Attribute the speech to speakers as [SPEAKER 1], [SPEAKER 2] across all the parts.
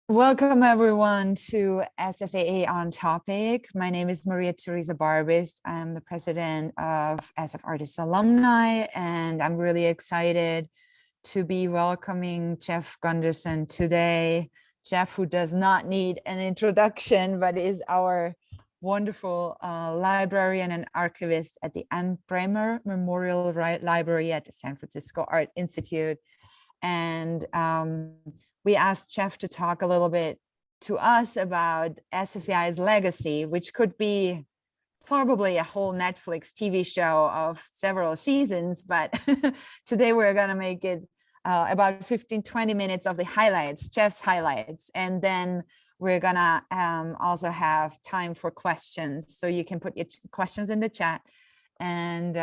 [SPEAKER 1] Welcome everyone to SFAA on Topic. My name is Maria Teresa Barbist. I'm the president of SF Artists Alumni, and I'm really excited to be welcoming Jeff Gunderson today. Jeff, who does not need an introduction, but is our wonderful librarian and archivist at the Anne Bremer Memorial Library at the San Francisco Art Institute. And we asked Jeff to talk a little bit to us about SFAI's legacy, which could be probably a whole Netflix TV show of several seasons, but today we're going to make it about 15-20 minutes of the highlights, Jeff's highlights, and then we're going to also have time for questions, so you can put your questions in the chat. And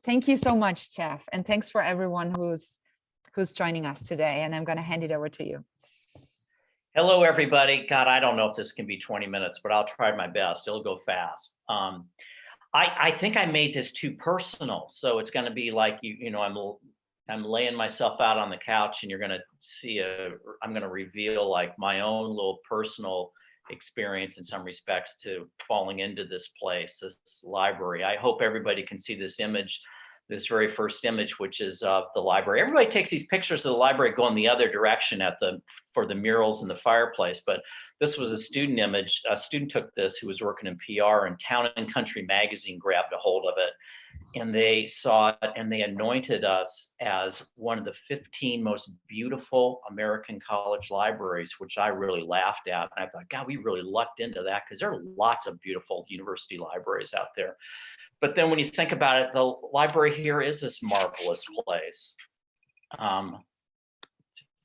[SPEAKER 1] thank you so much, Jeff, and thanks for everyone who's joining us today, and I'm going to hand it over to you.
[SPEAKER 2] Hello, everybody. God, I don't know if this can be 20 minutes, but I'll try my best. It'll go fast. I think I made this too personal, so it's going to be like I'm laying myself out on the couch, and you're going to see I'm going to reveal like my own little personal experience in some respects to falling into this place, this library. I hope everybody can see this image. This very first image, which is of the library. Everybody takes these pictures of the library going the other direction for the murals in the fireplace, but this was a student image. A student took this who was working in PR, and Town and Country magazine grabbed a hold of it, and they saw it, and they anointed us as one of the 15 most beautiful American college libraries, which I really laughed at. And I thought, God, we really lucked into that, because there are lots of beautiful university libraries out there. But then when you think about it, the library here is this marvelous place. If I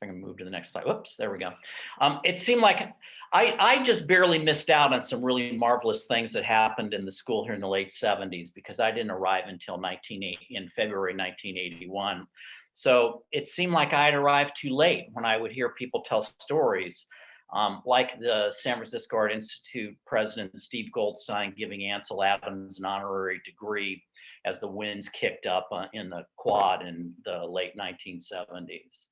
[SPEAKER 2] can move to the next slide. Whoops, there we go. It seemed like I just barely missed out on some really marvelous things that happened in the school here in the late 70s, because I didn't arrive until in February 1981. So it seemed like I had arrived too late when I would hear people tell stories. Like the San Francisco Art Institute president, Steve Goldstein, giving Ansel Adams an honorary degree as the winds kicked up in the quad in the late 1970s.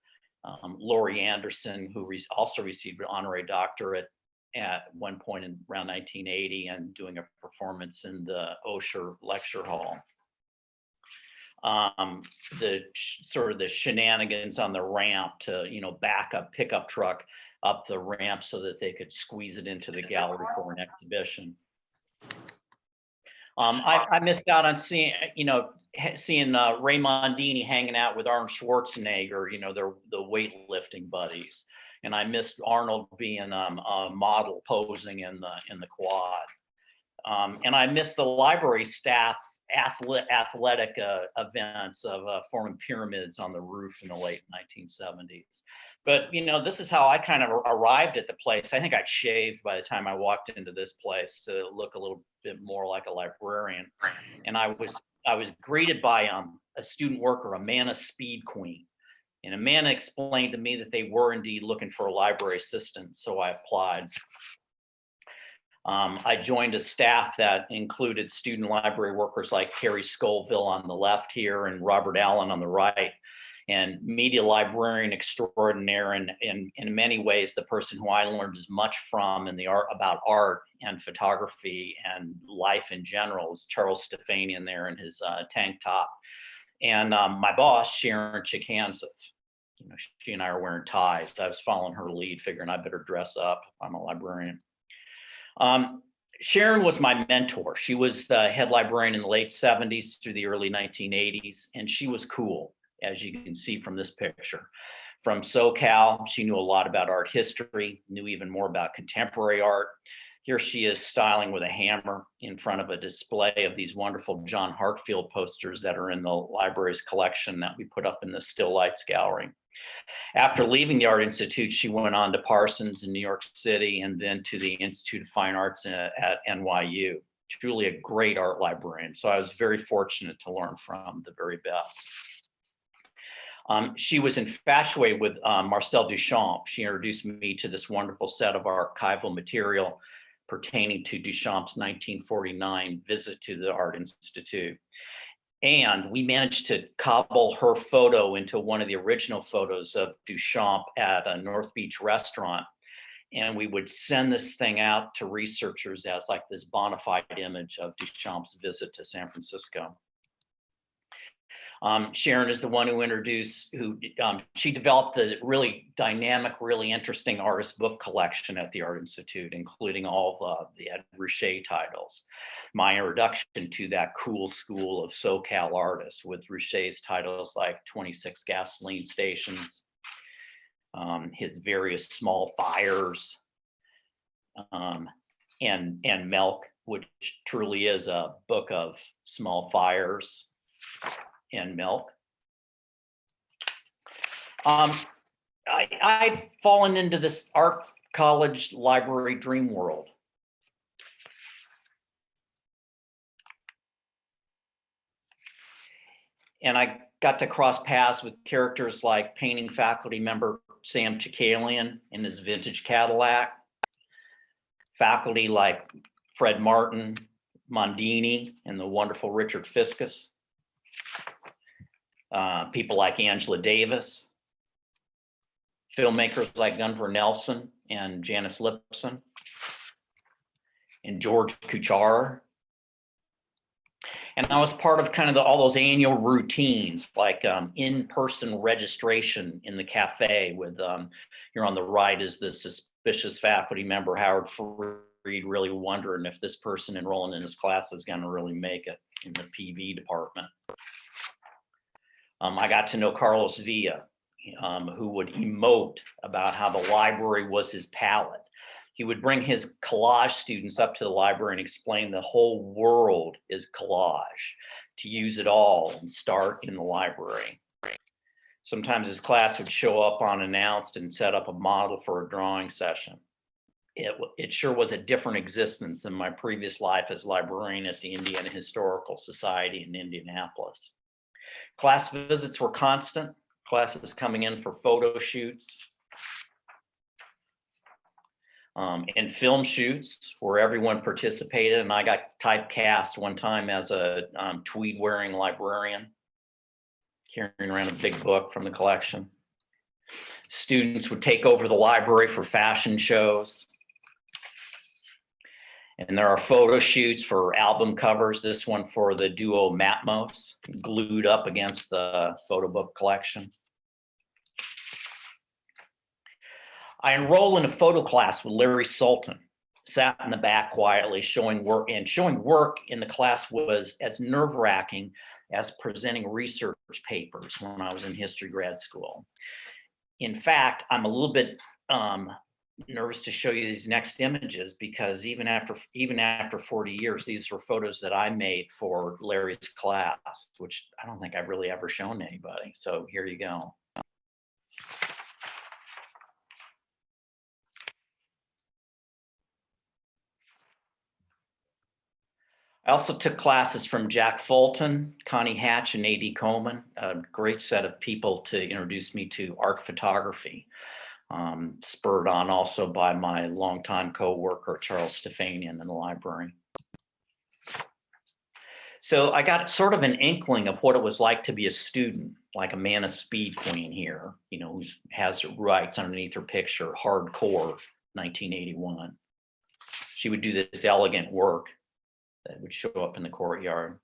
[SPEAKER 2] Laurie Anderson, who also received an honorary doctorate at one point in around 1980 and doing a performance in the Osher Lecture Hall. The shenanigans on the ramp to, back a pickup truck up the ramp so that they could squeeze it into the gallery for an exhibition. I missed out on seeing Ray Mondini hanging out with Arnold Schwarzenegger, they're the weightlifting buddies. And I missed Arnold being a model posing in the quad. And I missed the library staff athletic events of forming pyramids on the roof in the late 1970s. But, this is how I kind of arrived at the place. I think I'd shaved by the time I walked into this place to look a little bit more like a librarian. And I was greeted by a student worker, Amanda Speed Queen. And Amanda explained to me that they were indeed looking for a library assistant, so I applied. I joined a staff that included student library workers like Carrie Scoville on the left here and Robert Allen on the right, and media librarian extraordinaire, and in many ways the person who I learned as much from about art and photography and life in general was Charles Stefanian there in his tank top. And my boss, Sharon Chikanseth, she and I are wearing ties. I was following her lead, figuring I better dress up. I'm a librarian. Sharon was my mentor. She was the head librarian in the late 70s through the early 1980s, and she was cool, as you can see from this picture. From SoCal, she knew a lot about art history, knew even more about contemporary art. Here she is styling with a hammer in front of a display of these wonderful John Hartfield posters that are in the library's collection that we put up in the Still Lights Gallery. After leaving the Art Institute, she went on to Parsons in New York City and then to the Institute of Fine Arts at NYU. Truly a great art librarian. So I was very fortunate to learn from the very best. She was infatuated with Marcel Duchamp. She introduced me to this wonderful set of archival material pertaining to Duchamp's 1949 visit to the Art Institute. And we managed to cobble her photo into one of the original photos of Duchamp at a North Beach restaurant. And we would send this thing out to researchers as like this bona fide image of Duchamp's visit to San Francisco. Sharon is the one who introduced, she developed the really dynamic, really interesting artist book collection at the Art Institute, including all the Ed Ruscha titles. My introduction to that cool school of SoCal artists with Ruscha's titles like 26 Gasoline Stations, his various Small Fires, and Milk, which truly is a book of small fires and milk. I'd fallen into this art college library dream world. And I got to cross paths with characters like painting faculty member Sam Chakalian in his vintage Cadillac, faculty like Fred Martin, Mondini, and the wonderful Richard Fiscus, people like Angela Davis, filmmakers like Gunver Nelson and Janis Lipson, and George Kuchar. And I was part of kind of all those annual routines, like in-person registration in the cafe with, here on the right is the suspicious faculty member, Howard Freed, really wondering if this person enrolling in his class is gonna really make it in the PV department. I got to know Carlos Villa, who would emote about how the library was his palette. He would bring his collage students up to the library and explain the whole world is collage, to use it all and start in the library. Sometimes his class would show up unannounced and set up a model for a drawing session. It sure was a different existence than my previous life as librarian at the Indiana Historical Society in Indianapolis. Class visits were constant, classes coming in for photo shoots, and film shoots where everyone participated. And I got typecast one time as a tweed wearing librarian, carrying around a big book from the collection. Students would take over the library for fashion shows. And there are photo shoots for album covers, this one for the duo Matmos, glued up against the photo book collection. I enrolled in a photo class with Larry Sultan, sat in the back quietly showing work, and showing work in the class was as nerve-wracking as presenting research papers when I was in history grad school. In fact, I'm a little bit nervous to show you these next images because even after 40 years, these were photos that I made for Larry's class, which I don't think I've really ever shown to anybody. So here you go. I also took classes from Jack Fulton, Connie Hatch, and A.D. Coleman, a great set of people to introduce me to art photography, spurred on also by my longtime co-worker, Charles Stefanian, in the library. So I got sort of an inkling of what it was like to be a student, like Amanda Speed Queen here, you know, who has writes underneath her picture, hardcore, 1981. She would do this elegant work that would show up in the courtyard.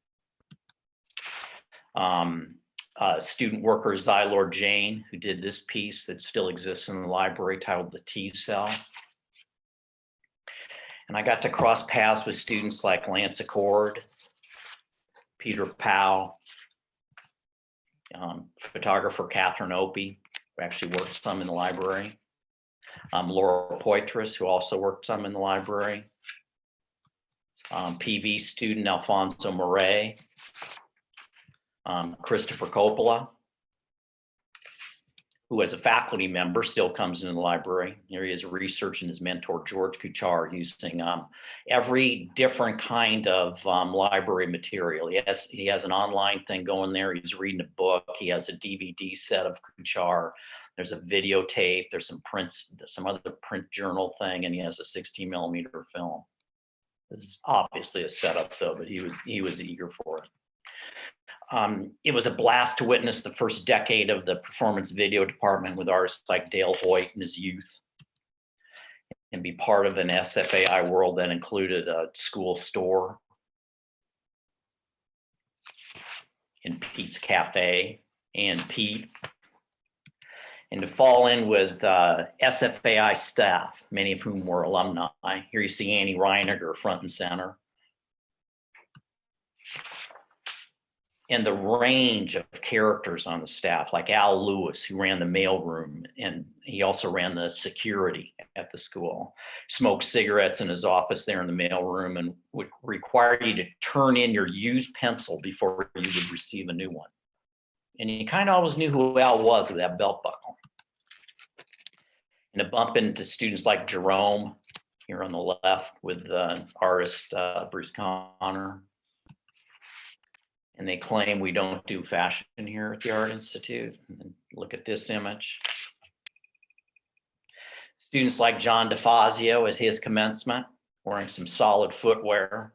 [SPEAKER 2] Student worker Zylord Jane, who did this piece that still exists in the library titled The Tea Cell. And I got to cross paths with students like Lance Accord, Peter Powell, photographer Catherine Opie, who actually worked some in the library, Laura Poitras, who also worked some in the library, PV student Alfonso Murray, Christopher Coppola, who as a faculty member still comes into the library. Here he is researching his mentor, George Kuchar, using every different kind of library material. He has an online thing going there. He's reading a book. He has a DVD set of Kuchar. There's a videotape. There's some prints, some other print journal thing, and he has a 16mm film. This is obviously a setup though, but he was eager for it. It was a blast to witness the first decade of the performance video department with artists like Dale Hoyt in his youth. and be part of an SFAI world that included a school store and Pete's Cafe and Pete, and to fall in with SFAI staff, many of whom were alumni. Here you see Annie Reiniger front and center. And the range of characters on the staff, like Al Lewis, who ran the mailroom, and he also ran the security at the school. Smoked cigarettes in his office there in the mailroom and would require you to turn in your used pencil before you would receive a new one. And you kind of always knew who Al was with that belt buckle. And to bump into students like Jerome here on the left with artist Bruce Connor. And they claim we don't do fashion here at the Art Institute. And look at this image. Students like John DeFazio as his commencement, wearing some solid footwear.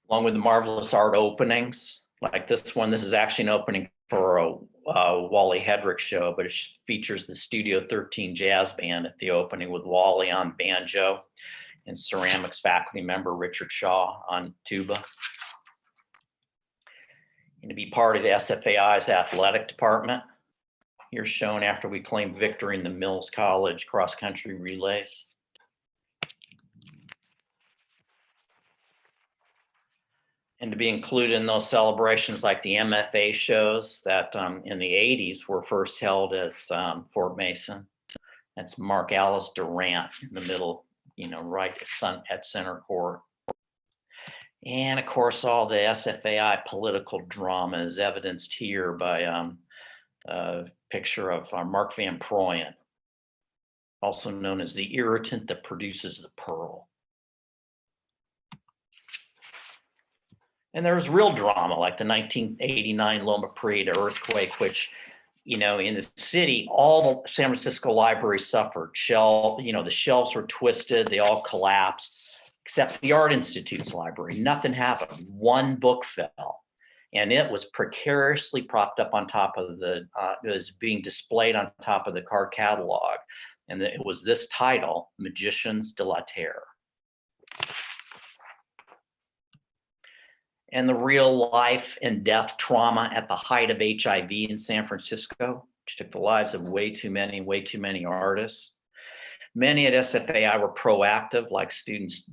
[SPEAKER 2] Along with the marvelous art openings, like this one. This is actually an opening for a Wally Hedrick show, but it features the Studio 13 Jazz Band at the opening with Wally on banjo and ceramics faculty member Richard Shaw on tuba. And to be part of the SFAI's athletic department, here shown after we claimed victory in the Mills College cross-country relays. And to be included in those celebrations like the MFA shows that in the 80s were first held at Fort Mason. That's Mark Alice Durant in the middle, right at center court. And of course, all the SFAI political drama is evidenced here by a picture of Mark Van Proyen, also known as the irritant that produces the pearl. And there was real drama, like the 1989 Loma Prieta earthquake, which, in the city, all the San Francisco libraries suffered. The shelves were twisted, they all collapsed, except the Art Institute's library. Nothing happened. One book fell, and it was precariously propped up on top of it was being displayed on top of the card catalog. And it was this title, Magicians de la Terre. And the real life and death trauma at the height of HIV in San Francisco, which took the lives of way too many artists. Many at SFAI were proactive, like students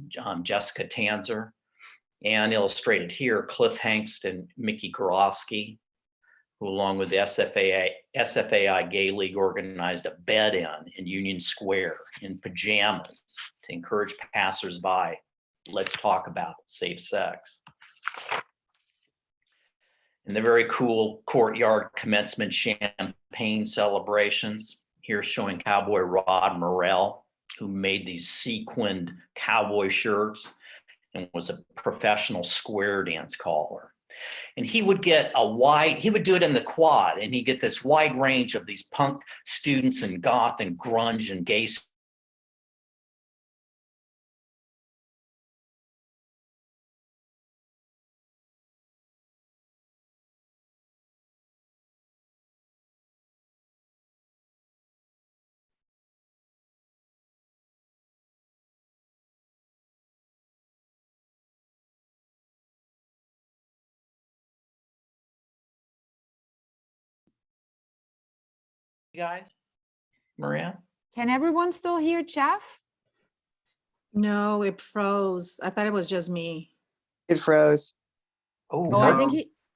[SPEAKER 2] Jessica Tanzer, and illustrated here, Cliff Hengst and Mickey Gorlowski, who along with the SFAI Gay League organized a bed-in Union Square in pajamas to encourage passersby, let's talk about safe sex. And the very cool courtyard commencement champagne celebrations, here showing cowboy Rod Morrell, who made these sequined cowboy shirts and was a professional square dance caller. And he would get he would do it in the quad, and he'd get this wide range of these punk students and goth and grunge and gay guys. Maria?
[SPEAKER 1] Can everyone still hear Jeff?
[SPEAKER 3] No, it froze. I thought it was just me.
[SPEAKER 4] It froze.
[SPEAKER 1] Oh,
[SPEAKER 2] no.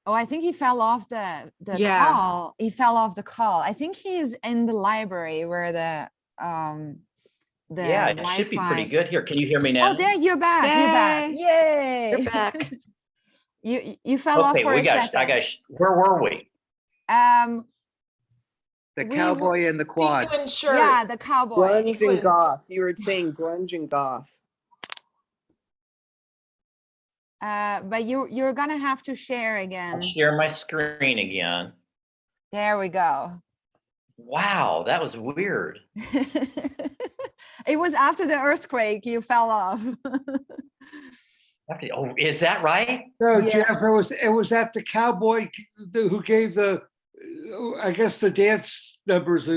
[SPEAKER 1] I think he fell off the call. He fell off the call. I think he's in the library where the
[SPEAKER 2] yeah, it
[SPEAKER 1] Wi-Fi.
[SPEAKER 2] should be pretty good here. Can you hear me now?
[SPEAKER 1] Oh, there, you're back.
[SPEAKER 3] Yay.
[SPEAKER 1] You're
[SPEAKER 3] You're back.
[SPEAKER 1] You fell off for a second.
[SPEAKER 2] Where were we?
[SPEAKER 5] The cowboy and the quad.
[SPEAKER 1] Yeah, the cowboy.
[SPEAKER 4] Grunge and goth. You were saying grunge and goth.
[SPEAKER 1] But you're gonna have to share again.
[SPEAKER 2] I'll share my screen again.
[SPEAKER 1] There we go.
[SPEAKER 2] Wow, that was weird.
[SPEAKER 1] It was after the earthquake you fell off.
[SPEAKER 2] Oh, is that right?
[SPEAKER 5] No,
[SPEAKER 1] Yeah.
[SPEAKER 5] Jeff, it was at the cowboy who gave the, I guess, the dance numbers.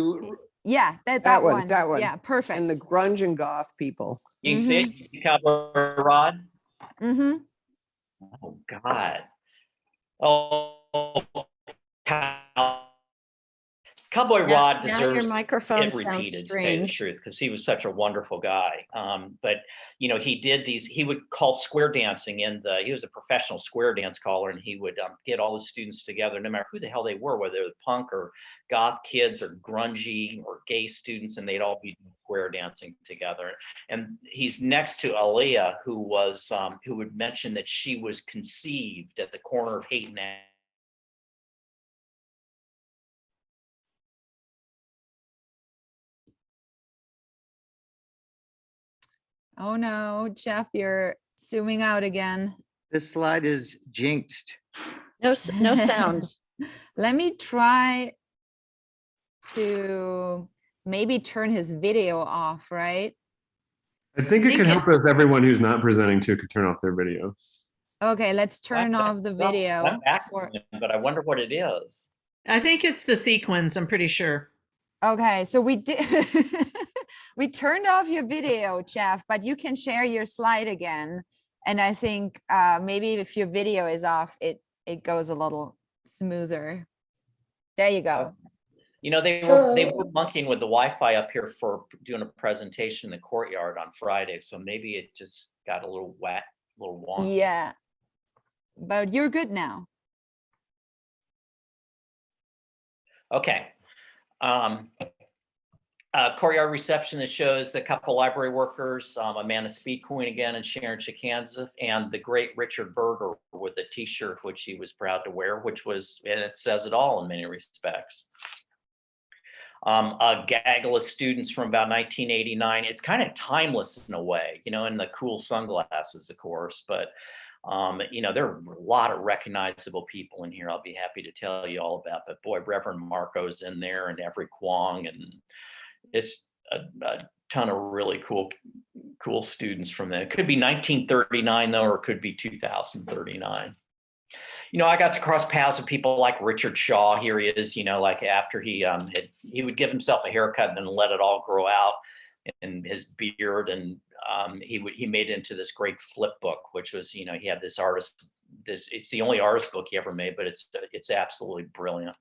[SPEAKER 1] Yeah, that
[SPEAKER 4] That one,
[SPEAKER 1] one.
[SPEAKER 4] that one.
[SPEAKER 1] Yeah, perfect.
[SPEAKER 4] And the grunge and goth people.
[SPEAKER 2] You can see it, you see Cowboy Rod.
[SPEAKER 1] Mm-hmm.
[SPEAKER 2] Oh God. Oh, Cowboy Rod
[SPEAKER 6] Now your
[SPEAKER 2] deserves
[SPEAKER 6] microphone
[SPEAKER 2] it
[SPEAKER 6] sounds
[SPEAKER 2] repeated, to tell you the
[SPEAKER 6] strange.
[SPEAKER 2] truth, because he was such a wonderful guy. But you know, he did these. He would call square dancing he was a professional square dance caller, and he would get all the students together, no matter who the hell they were, whether they were punk or goth kids or grungy or gay students, and they'd all be square dancing together. And he's next to Aaliyah, who would mention that she was conceived at the corner of Haight and
[SPEAKER 1] Oh no, Jeff, you're zooming out again.
[SPEAKER 5] This slide is jinxed.
[SPEAKER 6] No sound.
[SPEAKER 1] Let me try to maybe turn his video off, right?
[SPEAKER 7] I think it could help if everyone who's not presenting too could turn off their video.
[SPEAKER 1] Okay, let's turn off the video.
[SPEAKER 2] Went back, but I wonder what it is.
[SPEAKER 3] I think it's the sequins, I'm pretty sure.
[SPEAKER 1] Okay, so we did we turned off your video, Jeff, but you can share your slide again. And I think maybe if your video is off, it goes a little smoother. There you go.
[SPEAKER 2] You know, they were monkeying with the Wi-Fi up here for doing a presentation in the courtyard on Friday, so maybe it just got a little wet, a little wonky.
[SPEAKER 1] Yeah, but you're good now.
[SPEAKER 2] Okay. Courtyard reception that shows a couple library workers, Amanda Speed Queen again, and Sharon Chikanza, and the great Richard Berger with a T-shirt which he was proud to wear, and it says it all in many respects. A gaggle of students from about 1989. It's kind of timeless in a way, you know, and the cool sunglasses, of course, but you know, there are a lot of recognizable people in here. I'll be happy to tell you all about, but boy, Reverend Marco's in there, and Every Kwong, and it's a ton of really cool students from there. It could be 1939 though, or it could be 2039. You know, I got to cross paths with people like Richard Shaw. Here he is, you know, like after he would give himself a haircut and then let it all grow out, and his beard, and he made it into this great flip book, which was, you know, he had this artist, it's the only artist book he ever made, but it's absolutely brilliant.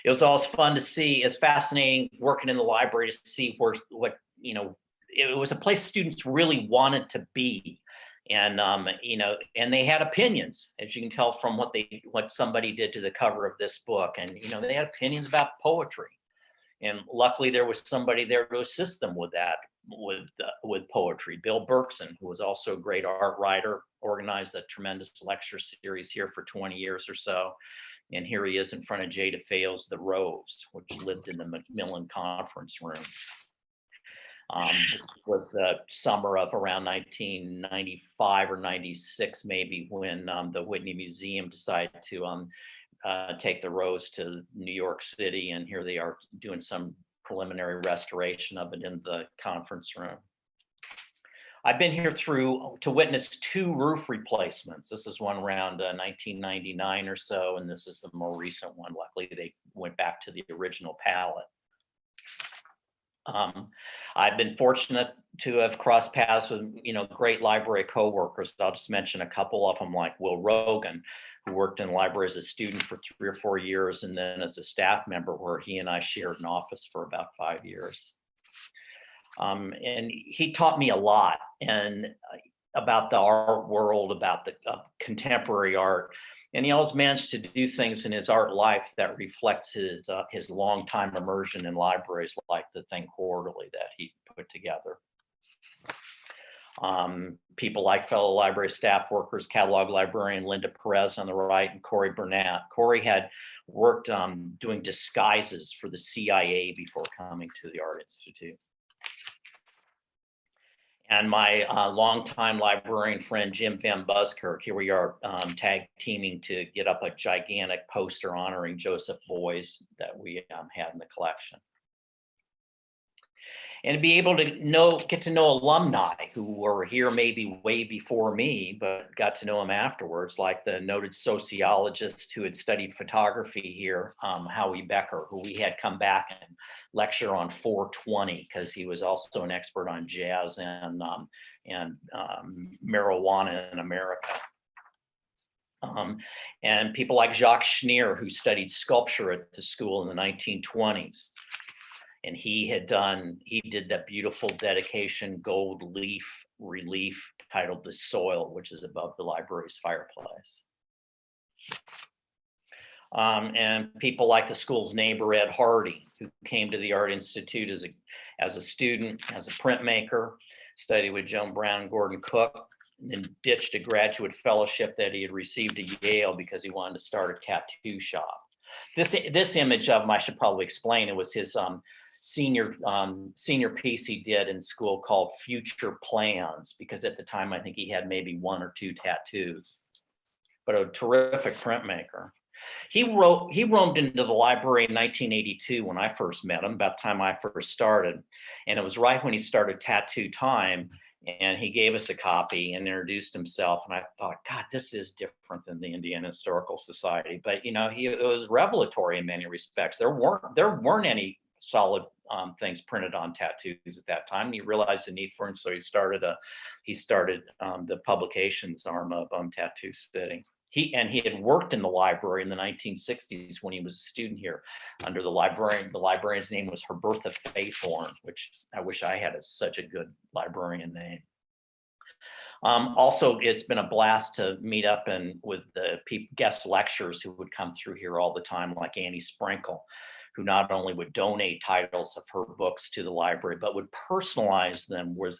[SPEAKER 2] It was always fun to see. It's fascinating working in the library to see what, you know, it was a place students really wanted to be. And, you know, and they had opinions, as you can tell from what somebody did to the cover of this book. And, you know, they had opinions about poetry. And luckily there was somebody there to assist them with that, with poetry. Bill Berkson, who was also a great art writer, organized a tremendous lecture series here for 20 years or so. And here he is in front of Jay DeFeo's The Rose, which lived in the Macmillan Conference Room. It was the summer of around 1995 or 96, maybe, when the Whitney Museum decided to take The Rose to New York City. And here they are doing some preliminary restoration of it in the conference room. I've been here to witness 2 roof replacements. This is one around 1999 or so, and this is the more recent one. Luckily, they went back to the original palette. I've been fortunate to have crossed paths with, you know, great library co-workers. I'll just mention a couple of them, like Will Rogan, who worked in the library as a student for 3 or 4 years, and then as a staff member, where he and I shared an office for about 5 years. And he taught me a lot, and about the art world, about the contemporary art. And he always managed to do things in his art life that reflects his longtime immersion in libraries, like the Think Quarterly that he put together. People like fellow library staff workers, catalog librarian Linda Perez on the right, and Corey Burnett. Corey had worked doing disguises for the CIA before coming to the Art Institute. And my longtime librarian friend, Jim Van Buskirk. Here we are tag teaming to get up a gigantic poster honoring Joseph Beuys that we had in the collection. and to be able to get to know alumni who were here maybe way before me, but got to know them afterwards, like the noted sociologist who had studied photography here, Howie Becker, who we had come back and lecture on 420 because he was also an expert on jazz and marijuana in America. And people like Jacques Schneer, who studied sculpture at the school in the 1920s. And he did that beautiful dedication gold leaf relief titled The Soil, which is above the library's fireplace. And people like the school's neighbor, Ed Hardy, who came to the Art Institute as a student, as a printmaker, studied with Joan Brown and Gordon Cook, and ditched a graduate fellowship that he had received at Yale because he wanted to start a tattoo shop. This image of him, I should probably explain, it was his senior piece he did in school called Future Plans, because at the time I think he had maybe 1 or 2 tattoos, but a terrific printmaker. He roamed into the library in 1982 when I first met him, about the time I first started, and it was right when he started Tattoo Time, and he gave us a copy and introduced himself, and I thought, God, this is different than the Indiana Historical Society. But you know, it was revelatory in many respects. There weren't any solid things printed on tattoos at that time. He realized the need for it, so he started the publications arm of Tattoo City. He had worked in the library in the 1960s when he was a student here under the librarian. The librarian's name was Herbertha Faithorn, which I wish I had such a good librarian name. Also, it's been a blast to meet up with the guest lecturers who would come through here all the time, like Annie Sprinkle, who not only would donate titles of her books to the library, but would personalize them with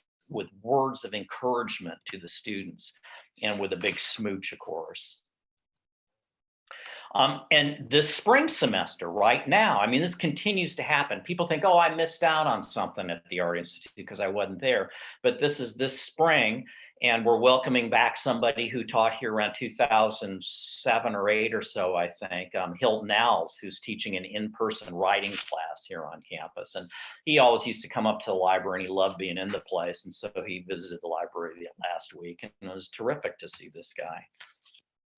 [SPEAKER 2] words of encouragement to the students, and with a big smooch, of course. And this spring semester right now, I mean, this continues to happen. People think, oh, I missed out on something at the Art Institute because I wasn't there. But this is this spring, and we're welcoming back somebody who taught here around 2007 or 8 or so, I think, Hilton Alves, who's teaching an in-person writing class here on campus. And he always used to come up to the library, and he loved being in the place. And so he visited the library last week, and it was terrific to see this guy.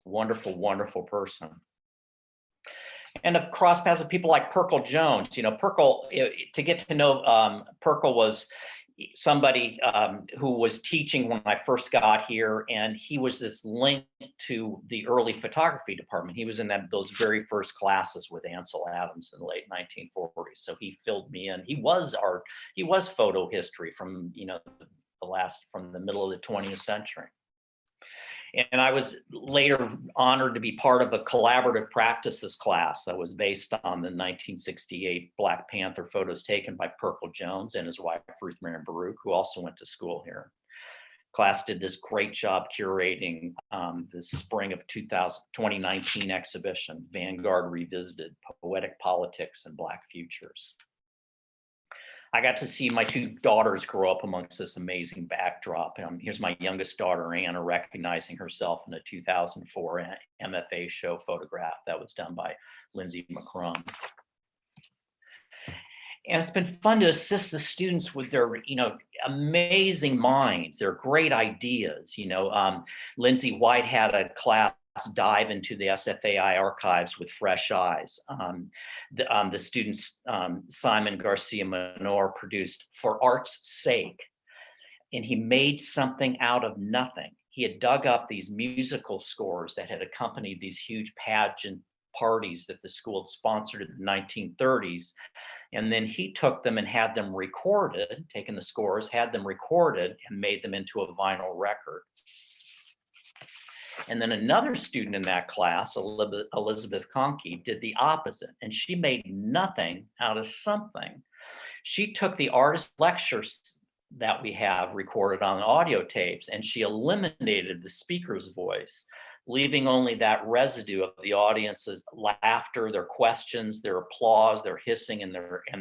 [SPEAKER 2] Wonderful, wonderful person. And to cross paths with people like Perkle Jones. You know, Perkle, to get to know Perkle was somebody who was teaching when I first got here, and he was this link to the early photography department. He was in those very first classes with Ansel Adams in the late 1940s. So he filled me in. He was photo history from, you know, from the middle of the 20th century. And I was later honored to be part of a collaborative practices class that was based on the 1968 Black Panther photos taken by Perkle Jones and his wife, Ruth Marion Baruch, who also went to school here. Class did this great job curating the spring of 2019 exhibition, Vanguard Revisited, Poetic Politics and Black Futures. I got to see my 2 daughters grow up amongst this amazing backdrop. Here's my youngest daughter, Anna, recognizing herself in a 2004 MFA show photograph that was done by Lindsay McCrum. And it's been fun to assist the students with their, you know, amazing minds, their great ideas. You know, Lindsay White had a class dive into the SFAI archives with fresh eyes. The students, Simon Garcia Menor, produced For Art's Sake, and he made something out of nothing. He had dug up these musical scores that had accompanied these huge pageant parties that the school had sponsored in the 1930s. And then he took them and had them recorded, taken the scores, had them recorded, and made them into a vinyl record. And then another student in that class, Elizabeth Conkey, did the opposite, and she made nothing out of something. She took the artist lectures that we have recorded on audio tapes, and she eliminated the speaker's voice, leaving only that residue of the audience's laughter, their questions, their applause, their hissing, and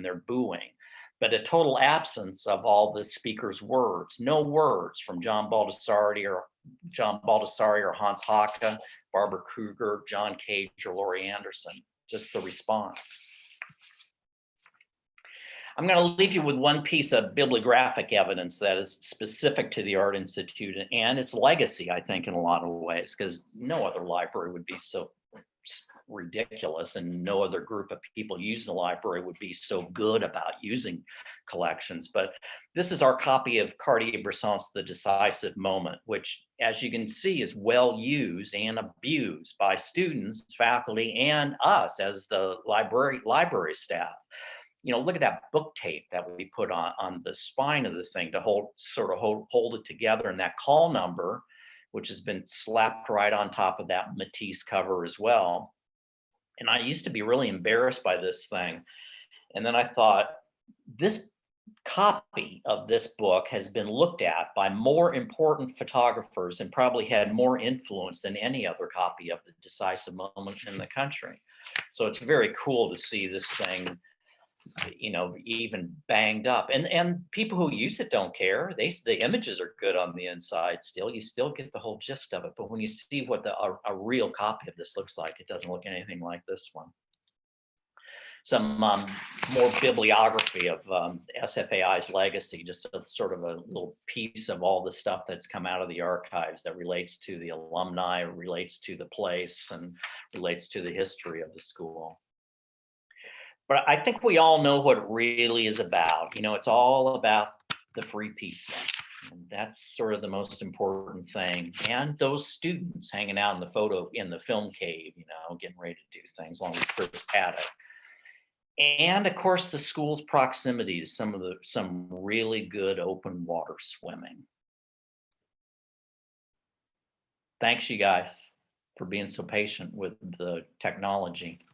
[SPEAKER 2] their booing. But a total absence of all the speaker's words, no words from John Baldessari or Hans Hake, Barbara Kruger, John Cage, or Laurie Anderson, just the response. I'm going to leave you with one piece of bibliographic evidence that is specific to the Art Institute and its legacy, I think, in a lot of ways, because no other library would be so ridiculous, and no other group of people using a library would be so good about using collections. But this is our copy of Cartier-Bressant's The Decisive Moment, which, as you can see, is well used and abused by students, faculty, and us as the library staff. You know, look at that book tape that we put on the spine of the thing to hold it together, and that call number, which has been slapped right on top of that Matisse cover as well. And I used to be really embarrassed by this thing. And then I thought, this copy of this book has been looked at by more important photographers and probably had more influence than any other copy of The Decisive Moment in the country. So it's very cool to see this thing, you know, even banged up, and people who use it don't care. The images are good on the inside still. You still get the whole gist of it. But when you see what a real copy of this looks like, it doesn't look anything like this one. Some more bibliography of SFAI's legacy, just sort of a little piece of all the stuff that's come out of the archives that relates to the alumni, relates to the place, and relates to the history of the school. But I think we all know what it really is about. You know, it's all about the free pizza. And that's sort of the most important thing. And those students hanging out in the film cave, you know, getting ready to do things along with Chris Paddock. And of course, the school's proximity to some really good open water swimming. Thanks, you guys, for being so patient with the technology.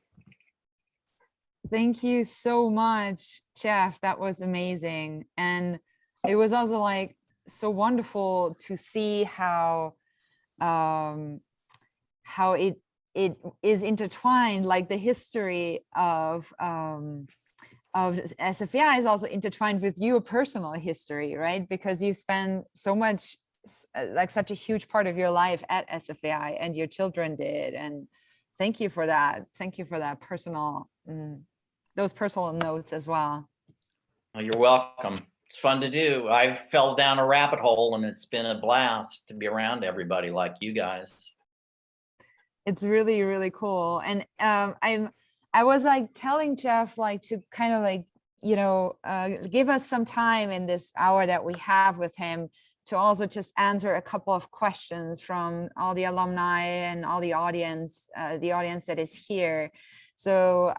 [SPEAKER 1] Thank you so much, Jeff. That was amazing. And it was also like so wonderful to see how it is intertwined, like the history of SFAI is also intertwined with your personal history, right? Because you spent so much, like such a huge part of your life at SFAI, and your children did. And thank you for that. Thank you for that personal, those personal notes as well.
[SPEAKER 2] Well, you're welcome. It's fun to do. I fell down a rabbit hole, and it's been a blast to be around everybody like you guys.
[SPEAKER 1] It's really, really cool. And I was like telling Jeff, like, to kind of like, you know, give us some time in this hour that we have with him to also just answer a couple of questions from all the alumni and all the audience that is here. So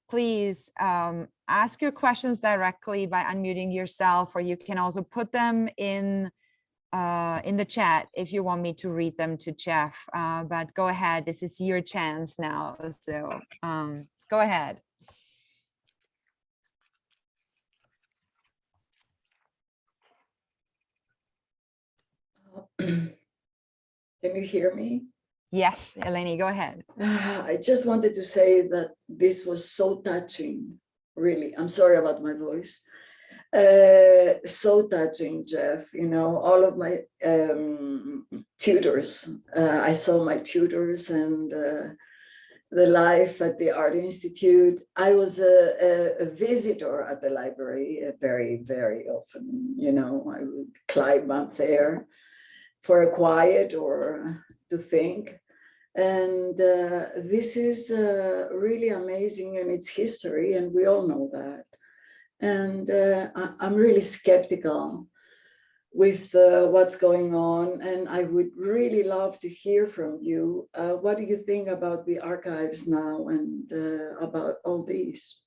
[SPEAKER 1] please ask your questions directly by unmuting yourself, or you can also put them in the chat if you want me to read them to Jeff. But go ahead, this is your chance now. So go ahead.
[SPEAKER 8] Can you hear me?
[SPEAKER 1] Yes, Eleni, go ahead.
[SPEAKER 8] I just wanted to say that this was so touching, really. I'm sorry about my voice. So touching, Jeff. You know, all of my tutors. I saw my tutors and the life at the Art Institute. I was a visitor at the library very, very often. You know, I would climb up there for a quiet or to think. And this is really amazing, and it's history, and we all know that. And I'm really skeptical with what's going on, and I would really love to hear from you. What do you think about the archives now and about all these?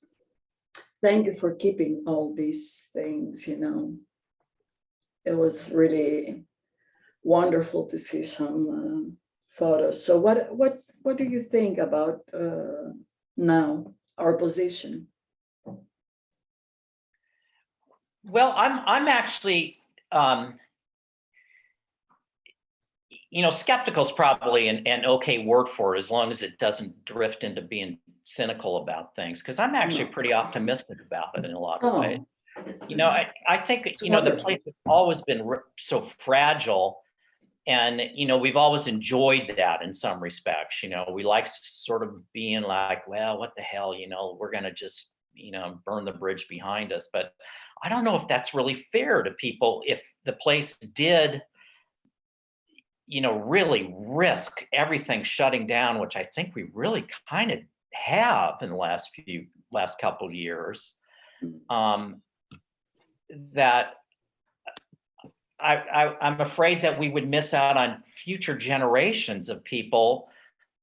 [SPEAKER 8] Thank you for keeping all these things, you know. It was really wonderful to see some photos. So what do you think about now, our position?
[SPEAKER 2] Well, I'm actually, you know, skeptical is probably an okay word for it, as long as it doesn't drift into being cynical about things, because I'm actually pretty optimistic about it in a lot of ways. You know, I think, you know, the place has always been so fragile, and, you know, we've always enjoyed that in some respects. You know, we like sort of being like, well, what the hell, you know, we're going to just burn the bridge behind us. But I don't know if that's really fair to people if the place did, really risk everything shutting down, which I think we really kind of have in the last couple of years. That I'm afraid that we would miss out on future generations of people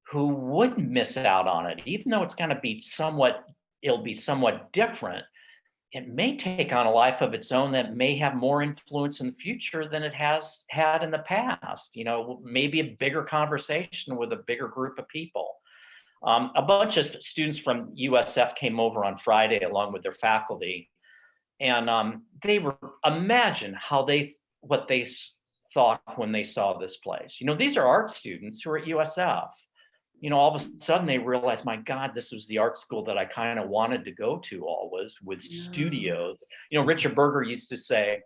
[SPEAKER 2] who wouldn't miss out on it, even though it'll be somewhat different. It may take on a life of its own that may have more influence in the future than it has had in the past. Maybe a bigger conversation with a bigger group of people. A bunch of students from USF came over on Friday along with their faculty, and they were, imagine what they thought when they saw this place. These are art students who are at USF. All of a sudden they realized, my God, this was the art school that I kind of wanted to go to always, with studios. Richard Berger used to say,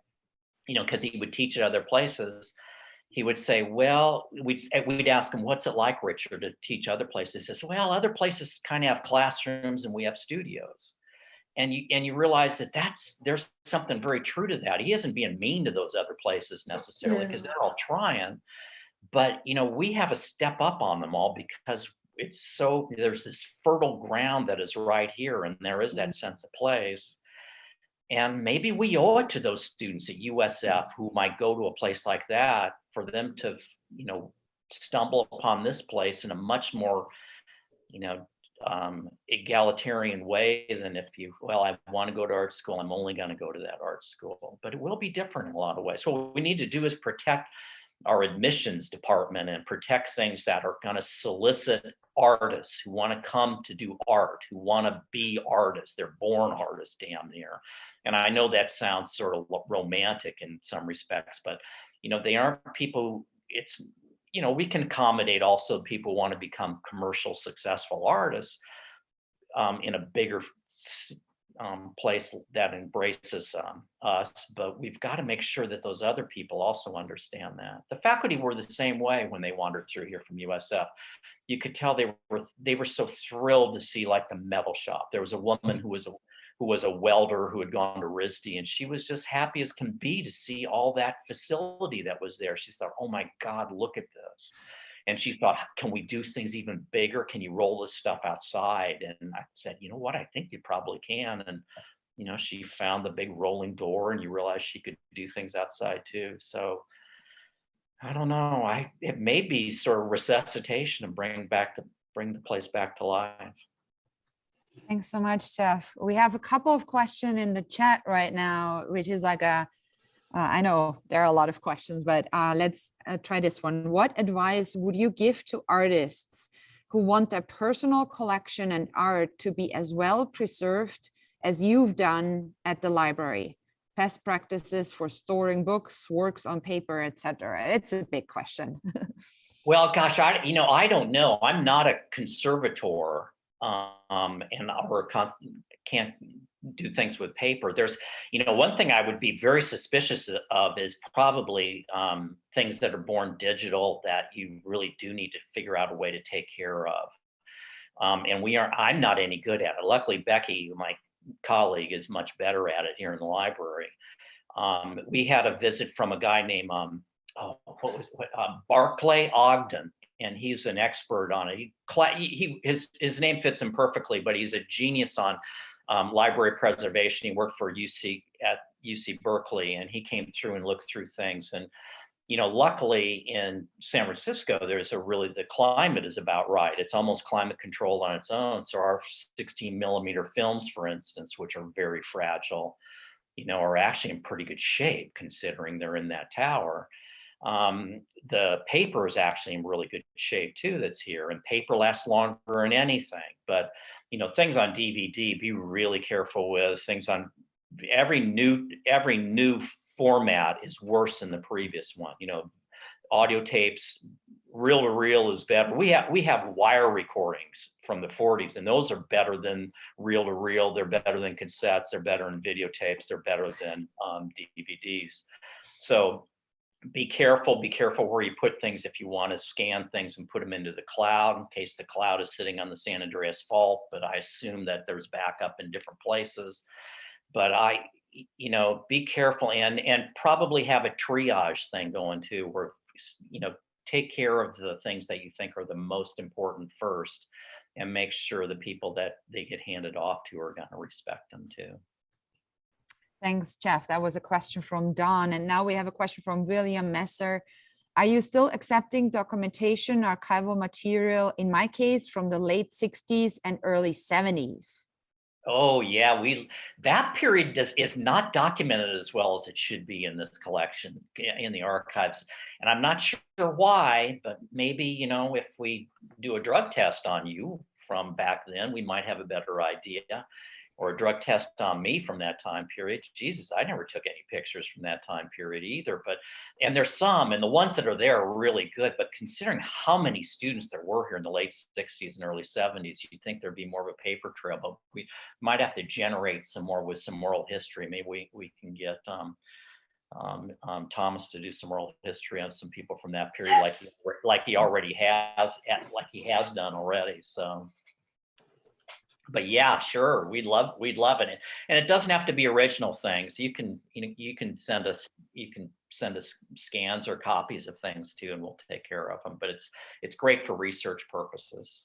[SPEAKER 2] because he would teach at other places, he would say, well, we'd ask him, what's it like, Richard, to teach other places? He says, well, other places kind of have classrooms and we have studios. And you realize that there's something very true to that. He isn't being mean to those other places necessarily, because they're all trying. But we have a step up on them all, because there's this fertile ground that is right here, and there is that sense of place. And maybe we owe it to those students at USF who might go to a place like that, for them to stumble upon this place in a much more egalitarian way than if I want to go to art school, I'm only going to go to that art school. But it will be different in a lot of ways. So what we need to do is protect our admissions department and protect things that are going to solicit artists who want to come to do art, who want to be artists. They're born artists, damn near. And I know that sounds sort of romantic in some respects, but they aren't people. We can accommodate also people who want to become commercial successful artists in a bigger place that embraces us, but we've got to make sure that those other people also understand that. The faculty were the same way when they wandered through here from USF. You could tell they were so thrilled to see like the metal shop. There was a woman who was a welder who had gone to RISD, and she was just happy as can be to see all that facility that was there. She thought, oh my God, look at this. And she thought, can we do things even bigger? Can you roll this stuff outside? And I said, you know what? I think you probably can. And, she found the big rolling door, and you realize she could do things outside too. So I don't know. It may be sort of resuscitation and bring the place back to life.
[SPEAKER 1] Thanks so much, Jeff. We have a couple of questions in the chat right now, which is like I know there are a lot of questions, but let's try this one. What advice would you give to artists who want their personal collection and art to be as well preserved as you've done at the library? Best practices for storing books, works on paper, etc. It's a big question.
[SPEAKER 2] Well, gosh, I don't know. I'm not a conservator, and can't do things with paper. There's, one thing I would be very suspicious of is probably things that are born digital that you really do need to figure out a way to take care of. And I'm not any good at it. Luckily, Becky, my colleague, is much better at it here in the library. We had a visit from a guy named Barclay Ogden, and he's an expert on it. His name fits him perfectly, but he's a genius on library preservation. He worked for UC Berkeley, and he came through and looked through things. And luckily in San Francisco, the climate is about right. It's almost climate controlled on its own. So our 16 millimeter films, for instance, which are very fragile, are actually in pretty good shape considering they're in that tower. The paper is actually in really good shape too that's here, and paper lasts longer than anything. But things on DVD, be really careful with. Things on every new format is worse than the previous one. Audio tapes, reel to reel is better. We have wire recordings from the 40s, and those are better than reel to reel. They're better than cassettes. They're better than videotapes. They're better than DVDs. So be careful where you put things if you want to scan things and put them into the cloud in case the cloud is sitting on the San Andreas Fault, but I assume that there's backup in different places. But be careful and probably have a triage thing going too, where, take care of the things that you think are the most important first and make sure the people that they get handed off to are going to respect them too.
[SPEAKER 1] Thanks, Jeff. That was a question from Don. And now we have a question from William Messer. Are you still accepting documentation, archival material, in my case, from the late 60s and early 70s?
[SPEAKER 2] Oh yeah, that period is not documented as well as it should be in this collection, in the archives. And I'm not sure why, but maybe, if we do a drug test on you from back then, we might have a better idea. Or a drug test on me from that time period. Jesus, I never took any pictures from that time period either. And there's some, and the ones that are there are really good. But considering how many students there were here in the late 60s and early 70s, you'd think there'd be more of a paper trail. But we might have to generate some more with some oral history. Maybe we can get Thomas to do some oral history on some people from that period, like he already has, like done already. So. But yeah, sure, we'd love it, and it doesn't have to be original things. You can send us scans or copies of things too, and we'll take care of them. But it's great for research purposes.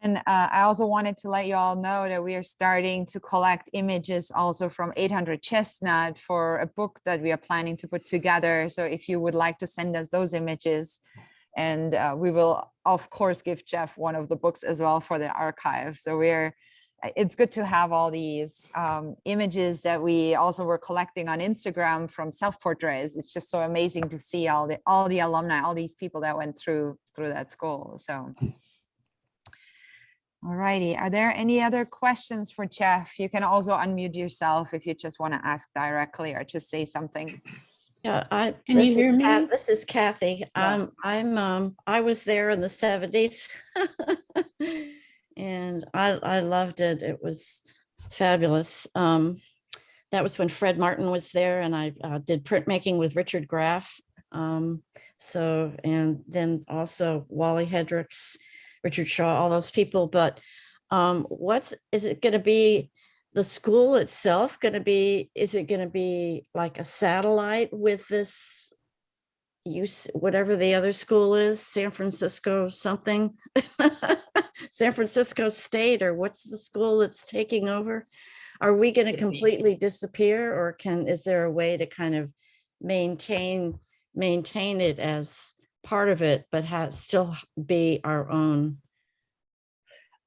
[SPEAKER 1] And I also wanted to let you all know that we are starting to collect images also from 800 Chestnut for a book that we are planning to put together. So if you would like to send us those images, and we will, of course, give Jeff one of the books as well for the archive. So it's good to have all these images that we also were collecting on Instagram from self-portraits. It's just so amazing to see all the alumni, all these people that went through that school. So, all righty. Are there any other questions for Jeff? You can also unmute yourself if you just want to ask directly or just say something.
[SPEAKER 6] Yeah,
[SPEAKER 3] Can you hear me?
[SPEAKER 6] This is Cathy.
[SPEAKER 1] Yeah.
[SPEAKER 6] I was there in the 70s and I loved it. It was fabulous. That was when Fred Martin was there, and I did printmaking with Richard Graff. And then also Wally Hendricks, Richard Shaw, all those people. But is it going to be? The school itself is it going to be like a satellite with this whatever the other school is, San Francisco something, San Francisco State, or what's the school that's taking over? Are we going to completely disappear, or is there a way to kind of maintain it as part of it, but still be our own?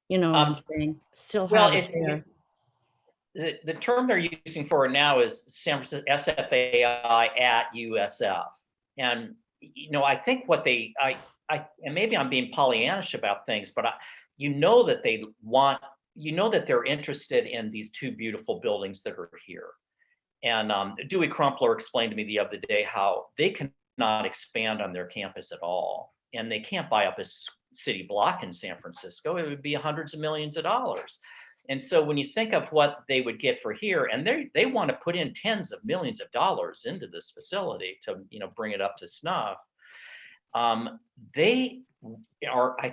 [SPEAKER 6] You know what I'm saying? Still have it there.
[SPEAKER 2] The term they're using for it now is San Francisco SFAI at USF. And, I think what and maybe I'm being Pollyannish about things, but that they're interested in these two beautiful buildings that are here. And Dewey Crumpler explained to me the other day how they cannot expand on their campus at all. And they can't buy up a city block in San Francisco. It would be hundreds of millions of dollars. And so when you think of what they would get for here, and they want to put in tens of millions of dollars into this facility to bring it up to snuff, I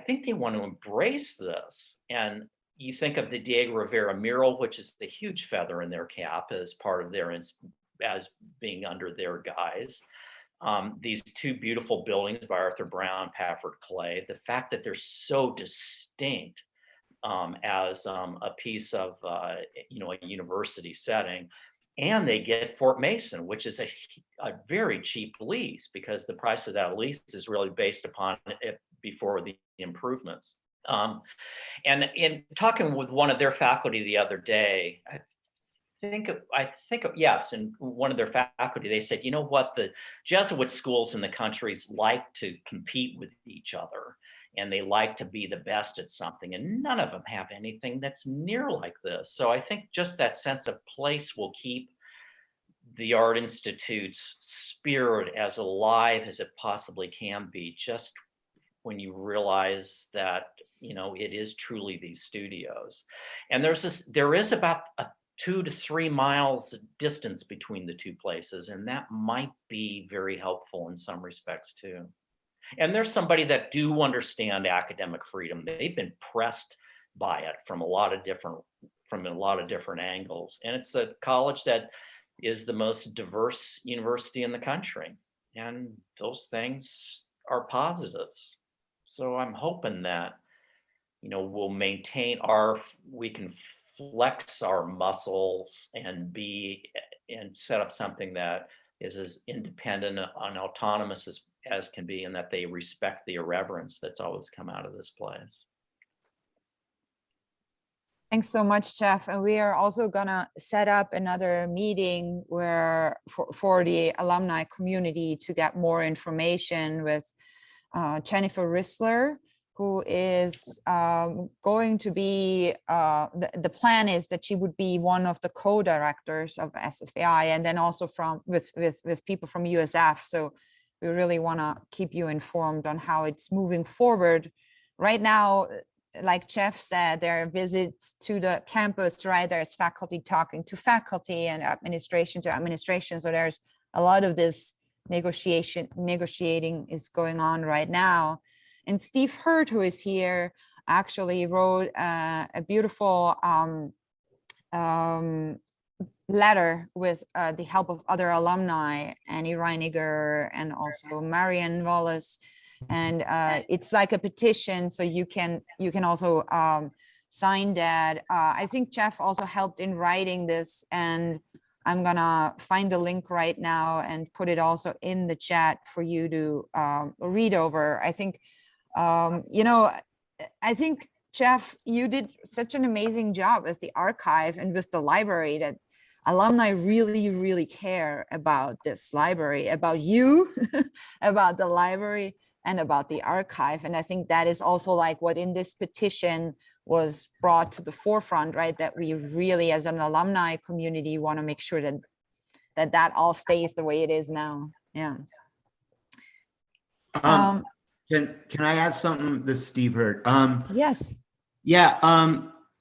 [SPEAKER 2] think they want to embrace this. And you think of the Diego Rivera mural, which is a huge feather in their cap as part of as being under their guise. These two beautiful buildings by Arthur Brown, Pafford Clay, the fact that they're so distinct as a piece of a university setting, and they get Fort Mason, which is a very cheap lease because the price of that lease is really based upon it before the improvements. And in talking with one of their faculty the other day, I think yes, and one of their faculty, they said, you know what, the Jesuit schools in the countries like to compete with each other. And they like to be the best at something, and none of them have anything that's near like this. So I think just that sense of place will keep the Art Institute's spirit as alive as it possibly can be, just when you realize that, it is truly these studios. And there is about 2 to 3 miles distance between the two places, and that might be very helpful in some respects too. And there's somebody that do understand academic freedom. They've been pressed by it from a lot of different angles. And it's a college that is the most diverse university in the country. And those things are positives. So I'm hoping that, we'll maintain we can flex our muscles and set up something that is as independent and autonomous as can be, and that they respect the irreverence that's always come out of this place.
[SPEAKER 1] Thanks so much, Jeff. And we are also gonna set up another meeting for the alumni community to get more information with Jennifer Rissler, who is going to be, the plan is that she would be one of the co-directors of SFAI, and then also with people from USF. So we really wanna keep you informed on how it's moving forward. Right now, like Jeff said, there are visits to the campus, right? There's faculty talking to faculty and administration to administration. So there's a lot of this negotiating is going on right now. And Steve Hurd, who is here, actually wrote a beautiful letter with the help of other alumni, Annie Reiniger and also Marianne Wallace. And it's like a petition, so you can also sign that. I think Jeff also helped in writing this, and I'm gonna find the link right now and put it also in the chat for you to read over. I think, I think, Jeff, you did such an amazing job as the archive and with the library, that alumni really, really care about this library, about you, about the library, and about the archive. And I think that is also like what in this petition was brought to the forefront, right? That we really, as an alumni community, want to make sure that all stays the way it is now. Yeah.
[SPEAKER 5] Can I add something? This is Steve Hurd.
[SPEAKER 1] Yes.
[SPEAKER 5] Yeah.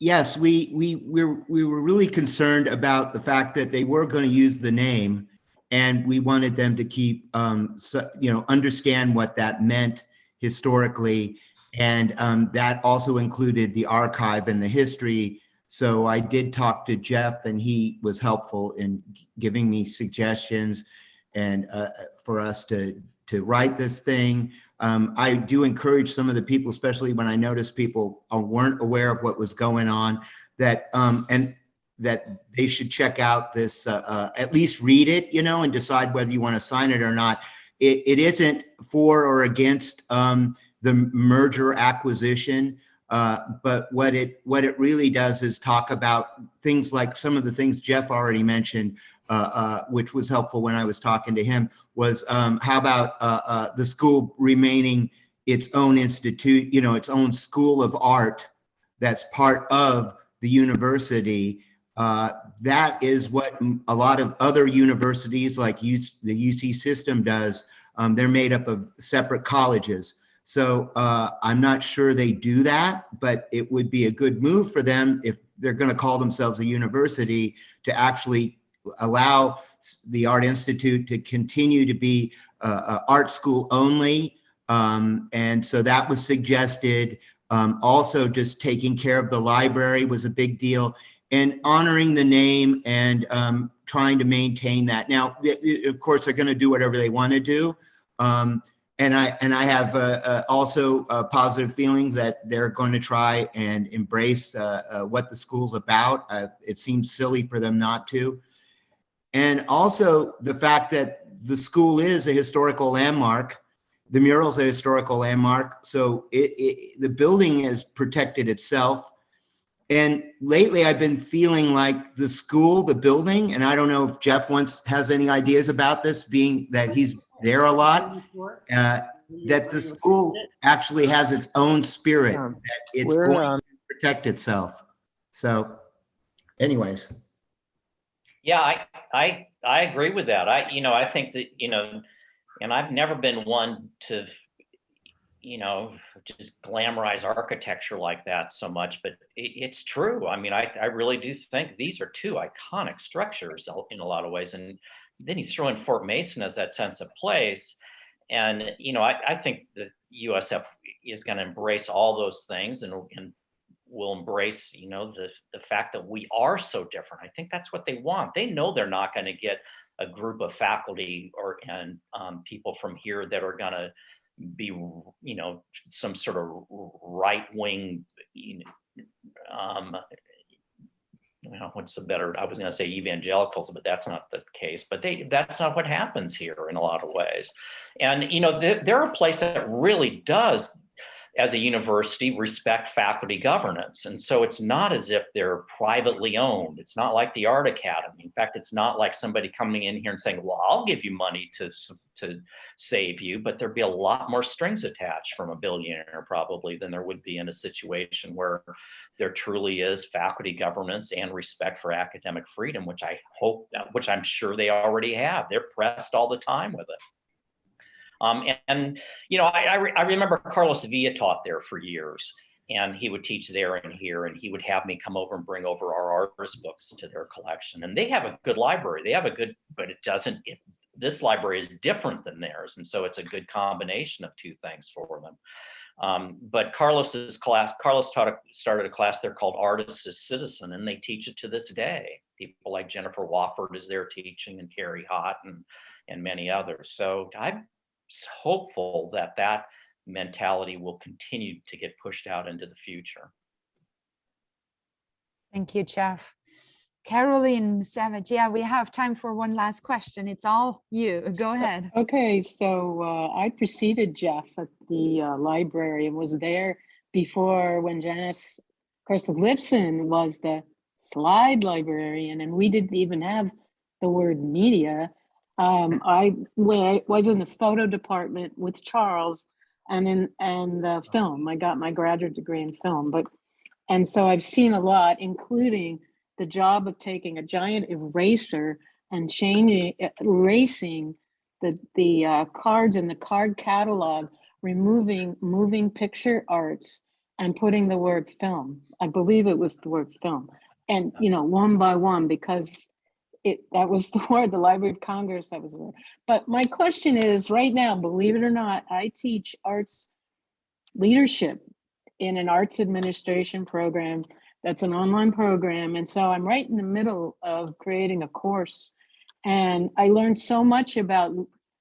[SPEAKER 5] Yes, we were really concerned about the fact that they were going to use the name, and we wanted them to keep, understand what that meant historically. And that also included the archive and the history. So I did talk to Jeff, and he was helpful in giving me suggestions and for us to write this thing. I do encourage some of the people, especially when I noticed people weren't aware of what was going on, that that they should check out this, at least read it, and decide whether you want to sign it or not. It isn't for or against the merger acquisition, but what it really does is talk about things like some of the things Jeff already mentioned, which was helpful when I was talking to him, was how about the school remaining its own institute, its own school of art that's part of the university. That is what a lot of other universities like the UC system does. They're made up of separate colleges. So I'm not sure they do that, but it would be a good move for them if they're going to call themselves a university to actually allow the Art Institute to continue to be art school only. And so that was suggested. Also, just taking care of the library was a big deal, and honoring the name and trying to maintain that. Now, of course, they're going to do whatever they want to do. And I have also positive feelings that they're going to try and embrace what the school's about. It seems silly for them not to. And also the fact that the school is a historical landmark, the mural's a historical landmark. So the building has protected itself. And lately I've been feeling like the school, the building, and I don't know if Jeff has any ideas about this, being that he's there a lot, that the school actually has its own spirit, that it's going to protect itself. So anyways.
[SPEAKER 2] Yeah, I agree with that. I think that, and I've never been one to just glamorize architecture like that so much, but it's true. I mean, I really do think these are two iconic structures in a lot of ways. And then you throw in Fort Mason as that sense of place. And, I think the USF is going to embrace all those things and will embrace, the fact that we are so different. I think that's what they want. They know they're not going to get a group of faculty and people from here that are going to be, some sort of right-wing, what's the better, I was going to say evangelicals, but that's not the case. But that's not what happens here in a lot of ways. And, they're a place that really does, as a university, respect faculty governance. And so it's not as if they're privately owned. It's not like the Art Academy. In fact, it's not like somebody coming in here and saying, well, I'll give you money to save you, but there'd be a lot more strings attached from a billionaire probably than there would be in a situation where there truly is faculty governance and respect for academic freedom, which I'm sure they already have. They're pressed all the time with it. I remember Carlos Villa taught there for years, and he would teach there and here, and he would have me come over and bring over our artist books to their collection. And they have a good library. But this library is different than theirs. And so it's a good combination of two things for them. But Carlos started a class there called Artists as Citizen, and they teach it to this day. People like Jennifer Wofford is there teaching, and Carrie Hott and many others. So I'm hopeful that mentality will continue to get pushed out into the future.
[SPEAKER 1] Thank you, Jeff. Caroline Savage, yeah, we have time for one last question. It's all you. Go ahead.
[SPEAKER 9] Okay, so I preceded Jeff at the library and was there before when Janis Lipson was the slide librarian, and we didn't even have the word media. I was in the photo department with Charles and film. I got my graduate degree in film, and so I've seen a lot, including the job of taking a giant eraser and erasing the cards in the card catalog, removing moving picture arts and putting the word film. I believe it was the word film. And, one by one, because that was the word, the Library of Congress, that was the word. But my question is, right now, believe it or not, I teach arts leadership in an arts administration program that's an online program. And so I'm right in the middle of creating a course. And I learned so much about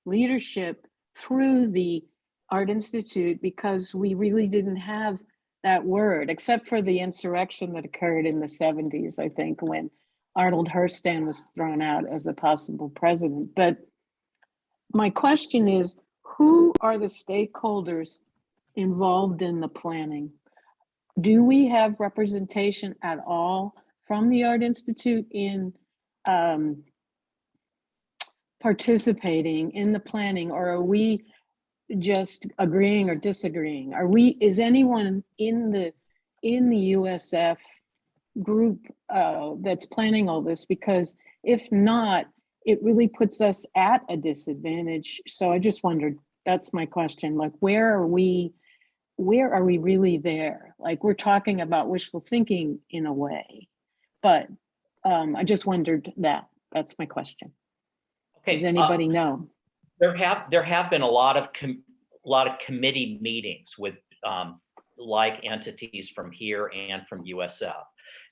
[SPEAKER 9] leadership through the Art Institute because we really didn't have that word, except for the insurrection that occurred in the 70s, I think, when Arnold Hurstan was thrown out as a possible president. But my question is, who are the stakeholders involved in the planning? Do we have representation at all from the Art Institute in participating in the planning, or are we just agreeing or disagreeing? Is anyone in the USF group that's planning all this? Because if not, it really puts us at a disadvantage. So I just wondered, that's my question, like, where are we really there? Like, we're talking about wishful thinking in a way, but I just wondered that's my question. Okay. Does anybody know?
[SPEAKER 2] There have been a lot of committee meetings with like entities from here and from USF.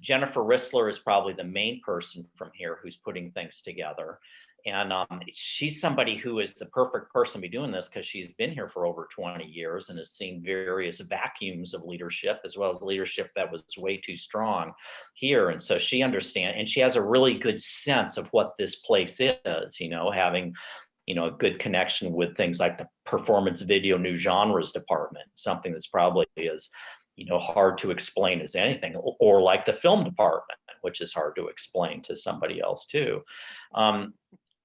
[SPEAKER 2] Jennifer Rissler is probably the main person from here who's putting things together. And she's somebody who is the perfect person to be doing this because she's been here for over 20 years and has seen various vacuums of leadership, as well as leadership that was way too strong here. And so she understands, and she has a really good sense of what this place is, having a good connection with things like the performance video new genres department, something that's probably as hard to explain as anything, or like the film department, which is hard to explain to somebody else too.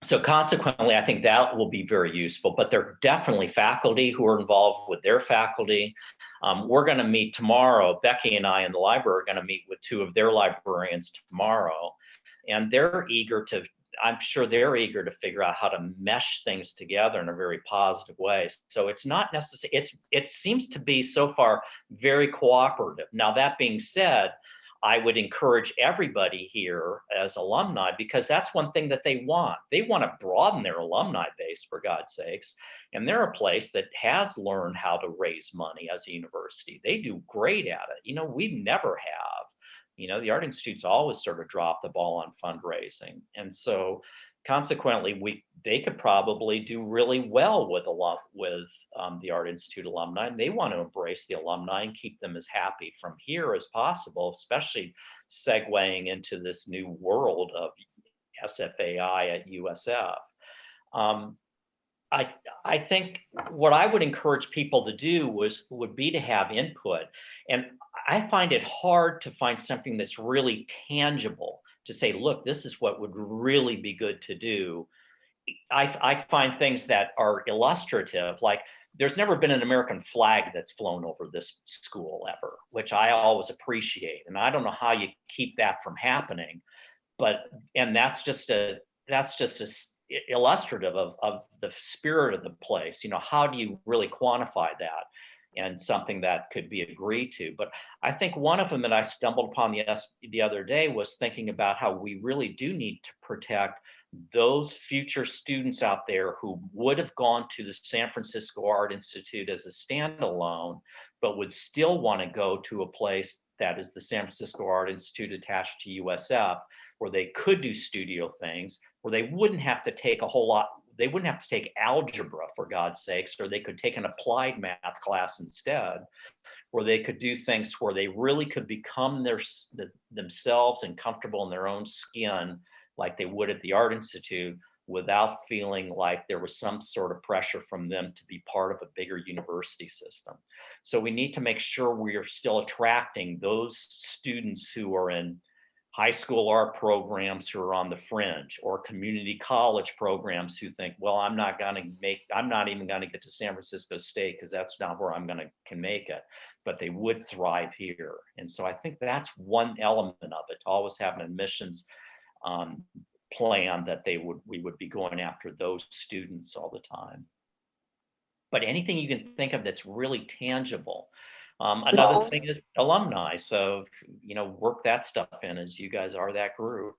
[SPEAKER 2] So consequently, I think that will be very useful, but there are definitely faculty who are involved with their faculty. We're going to meet tomorrow. Becky and I in the library are going to meet with two of their librarians tomorrow, and they're eager to I'm sure they're eager to figure out how to mesh things together in a very positive way. So it's not necessary. It seems to be so far very cooperative. Now, that being said, I would encourage everybody here as alumni, because that's one thing that they want. They want to broaden their alumni base, for God's sakes. And they're a place that has learned how to raise money as a university. They do great at it. You know, we never have. You know, the Art Institute's always sort of dropped the ball on fundraising. And so consequently, they could probably do really well with the Art Institute alumni. And they want to embrace the alumni and keep them as happy from here as possible, especially segueing into this new world of SFAI at USF. I think what I would encourage people to do would be to have input. And I find it hard to find something that's really tangible to say, look, this is what would really be good to do. I find things that are illustrative, like there's never been an American flag that's flown over this school ever, which I always appreciate. And I don't know how you keep that from happening, and that's just illustrative of the spirit of the place. You know, how do you really quantify that and something that could be agreed to? But I think one of them that I stumbled upon the other day was thinking about how we really do need to protect those future students out there who would have gone to the San Francisco Art Institute as a standalone, but would still want to go to a place that is the San Francisco Art Institute attached to USF, where they could do studio things, where they wouldn't have to take a whole lot. They wouldn't have to take algebra, for God's sakes, or they could take an applied math class instead, where they could do things where they really could become themselves and comfortable in their own skin, like they would at the Art Institute, without feeling like there was some sort of pressure from them to be part of a bigger university system. So we need to make sure we are still attracting those students who are in high school art programs who are on the fringe, or community college programs who think, well, I'm not even going to get to San Francisco State because that's not where can make it, but they would thrive here. And so I think that's one element of it, to always have an admissions plan that we would be going after those students all the time. But anything you can think of that's really tangible. Another thing is alumni. So, you know, work that stuff in, as you guys are that group.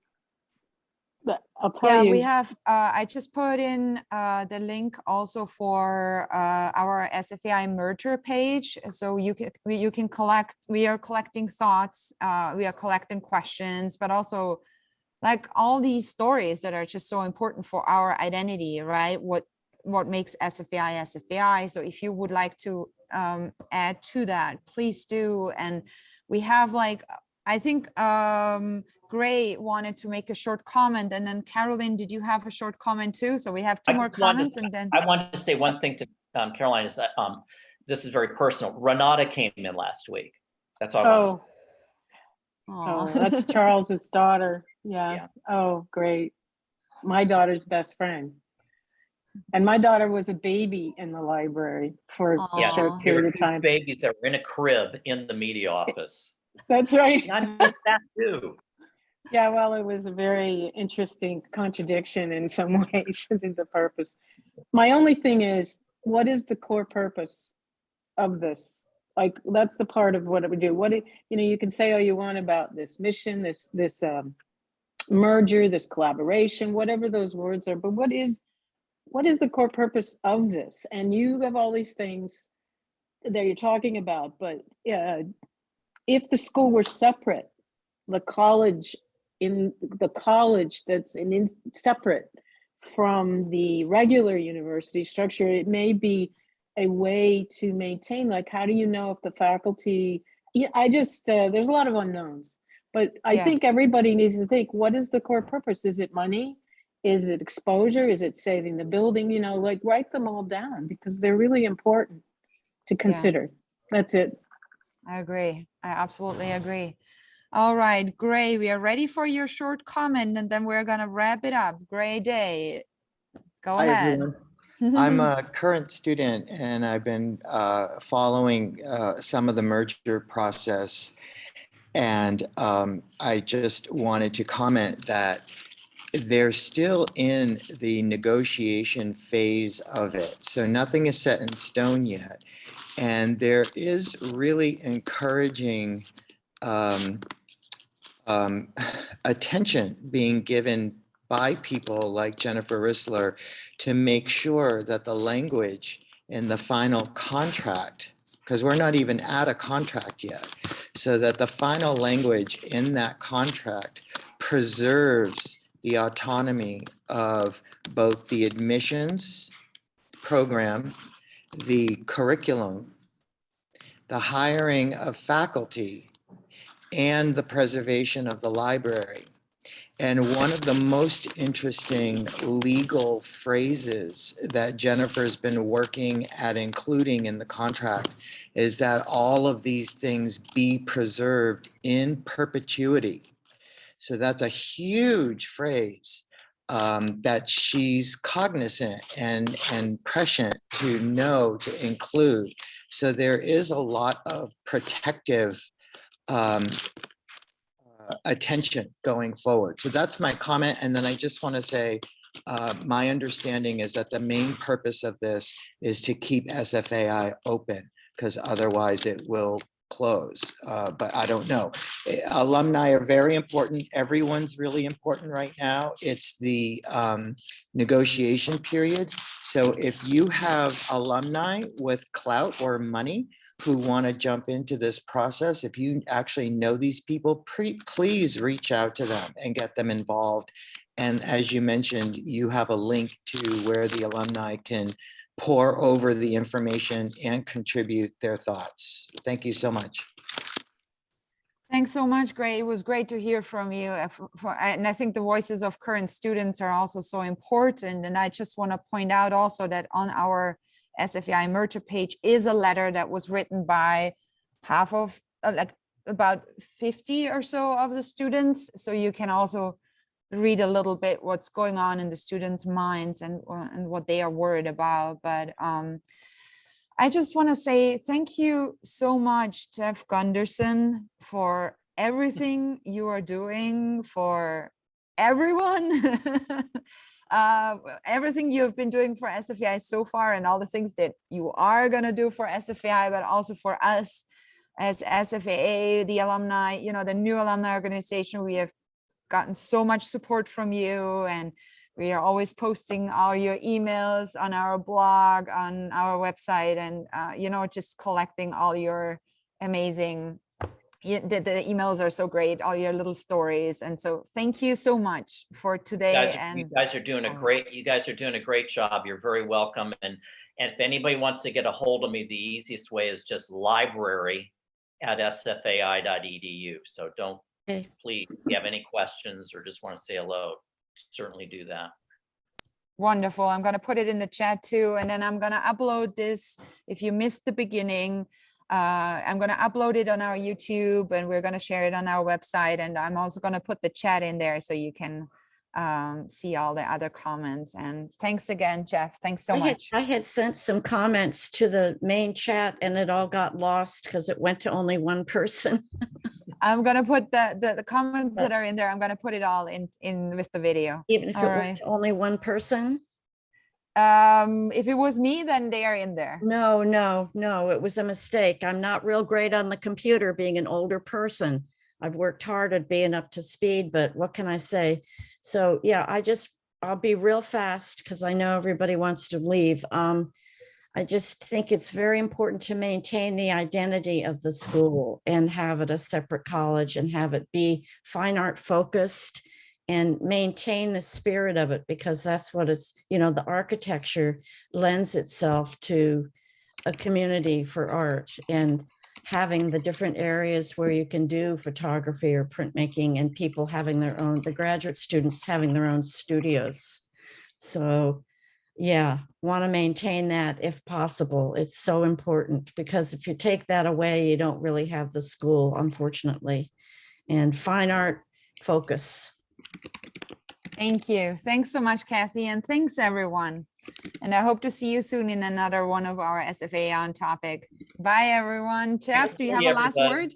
[SPEAKER 9] But I'll tell you.
[SPEAKER 1] We have, I just put in the link also for our SFAI merger page. So you can collect, we are collecting thoughts, we are collecting questions, but also like all these stories that are just so important for our identity, right? What makes SFAI SFAI. So if you would like to add to that, please do. And we have like, I think Gray wanted to make a short comment, and then Caroline, did you have a short comment too? So we have two more comments, and then
[SPEAKER 2] I wanted to say one thing to Caroline, is that this is very personal. Renata came in last week. That's all I want to say.
[SPEAKER 9] Oh, that's Charles's daughter. Yeah. Oh, great. My daughter's best friend. And my daughter was a baby in the library for a short period of time.
[SPEAKER 2] Babies that were in a crib in the media office.
[SPEAKER 9] That's right.
[SPEAKER 2] I missed that too.
[SPEAKER 9] Yeah, well, it was a very interesting contradiction in some ways in the purpose. My only thing is, what is the core purpose of this? Like, that's the part of what it would do. You can say all you want about this mission, this merger, this collaboration, whatever those words are, but what is the core purpose of this? And you have all these things that you're talking about, but if the school were separate, the college that's separate from the regular university structure, it may be a way to maintain, like, how do you know if the faculty, there's a lot of unknowns, but I think everybody needs to think, what is the core purpose? Is it money? Is it exposure? Is it saving the building? You know, like, write them all down, because they're really important to consider. That's it.
[SPEAKER 1] I agree. I absolutely agree. All right, Gray, we are ready for your short comment, and then we're going to wrap it up. Gray Day, go ahead.
[SPEAKER 10] Hi, everyone. I'm a current student, and I've been following some of the merger process. And I just wanted to comment that they're still in the negotiation phase of it. So nothing is set in stone yet. And there is really encouraging attention being given by people like Jennifer Rissler to make sure that the language in the final contract, because we're not even at a contract yet, so that the final language in that contract preserves the autonomy of both the admissions program, the curriculum, the hiring of faculty, and the preservation of the library. And one of the most interesting legal phrases that Jennifer's been working at including in the contract is that all of these things be preserved in perpetuity. So that's a huge phrase that she's cognizant and prescient to know to include. So there is a lot of protective attention going forward. So that's my comment. And then I just want to say, my understanding is that the main purpose of this is to keep SFAI open, because otherwise it will close. But I don't know. Alumni are very important. Everyone's really important right now. It's the negotiation period. So if you have alumni with clout or money who want to jump into this process, if you actually know these people, please reach out to them and get them involved. And as you mentioned, you have a link to where the alumni can pour over the information and contribute their thoughts. Thank you so much.
[SPEAKER 1] Thanks so much, Gray. It was great to hear from you. And I think the voices of current students are also so important. And I just want to point out also that on our SFAI merger page is a letter that was written by half of, like about 50 or so of the students. So you can also read a little bit what's going on in the students' minds and what they are worried about. But I just want to say thank you so much, Jeff Gunderson, for everything you are doing for everyone. Everything you've been doing for SFAI so far, and all the things that you are going to do for SFAI, but also for us as SFAA, the alumni, you know, the new alumni organization. We have gotten so much support from you, and we are always posting all your emails on our blog, on our website, and you know, just collecting all your amazing, the emails are so great, all your little stories. And so thank you so much for today.
[SPEAKER 2] You guys are doing a great job. You're very welcome. And if anybody wants to get a hold of me, the easiest way is just library@sfai.edu. So don't, please, if you have any questions or just want to say hello, certainly do that.
[SPEAKER 1] Wonderful. I'm going to put it in the chat too. And then I'm going to upload this. If you missed the beginning, I'm going to upload it on our YouTube, and we're going to share it on our website. And I'm also going to put the chat in there so you can see all the other comments. And thanks again, Jeff. Thanks so much.
[SPEAKER 6] I had sent some comments to the main chat and it all got lost because it went to only one person.
[SPEAKER 1] I'm going to put the comments that are in there. I'm going to put it all in with the video.
[SPEAKER 6] Even if it went to only one person?
[SPEAKER 1] If it was me, then they are in there.
[SPEAKER 6] No, it was a mistake. I'm not real great on the computer, being an older person. I've worked hard at being up to speed, but what can I say? So yeah, I'll be real fast because I know everybody wants to leave. I just think it's very important to maintain the identity of the school and have it a separate college and have it be fine art focused and maintain the spirit of it, because that's what it's, you know, the architecture lends itself to a community for art, and having the different areas where you can do photography or printmaking, and people having their own, the graduate students having their own studios. So yeah, want to maintain that if possible. It's so important, because if you take that away, you don't really have the school, unfortunately. And fine art focus.
[SPEAKER 1] Thank you. Thanks so much, Cathy. And thanks everyone. And I hope to see you soon in another one of our SFAA on topic. Bye everyone. Jeff, do you have a last word?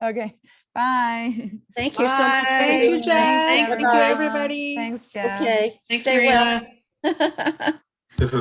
[SPEAKER 1] Okay, bye.
[SPEAKER 6] Thank you so much. for
[SPEAKER 3] Thank you,
[SPEAKER 6] doing
[SPEAKER 3] Jeff.
[SPEAKER 6] this.
[SPEAKER 3] Thank you,
[SPEAKER 1] everyone.
[SPEAKER 3] everybody.
[SPEAKER 1] Thanks, Jeff.
[SPEAKER 6] Okay,
[SPEAKER 9] Thanks,
[SPEAKER 6] stay well.
[SPEAKER 7] This is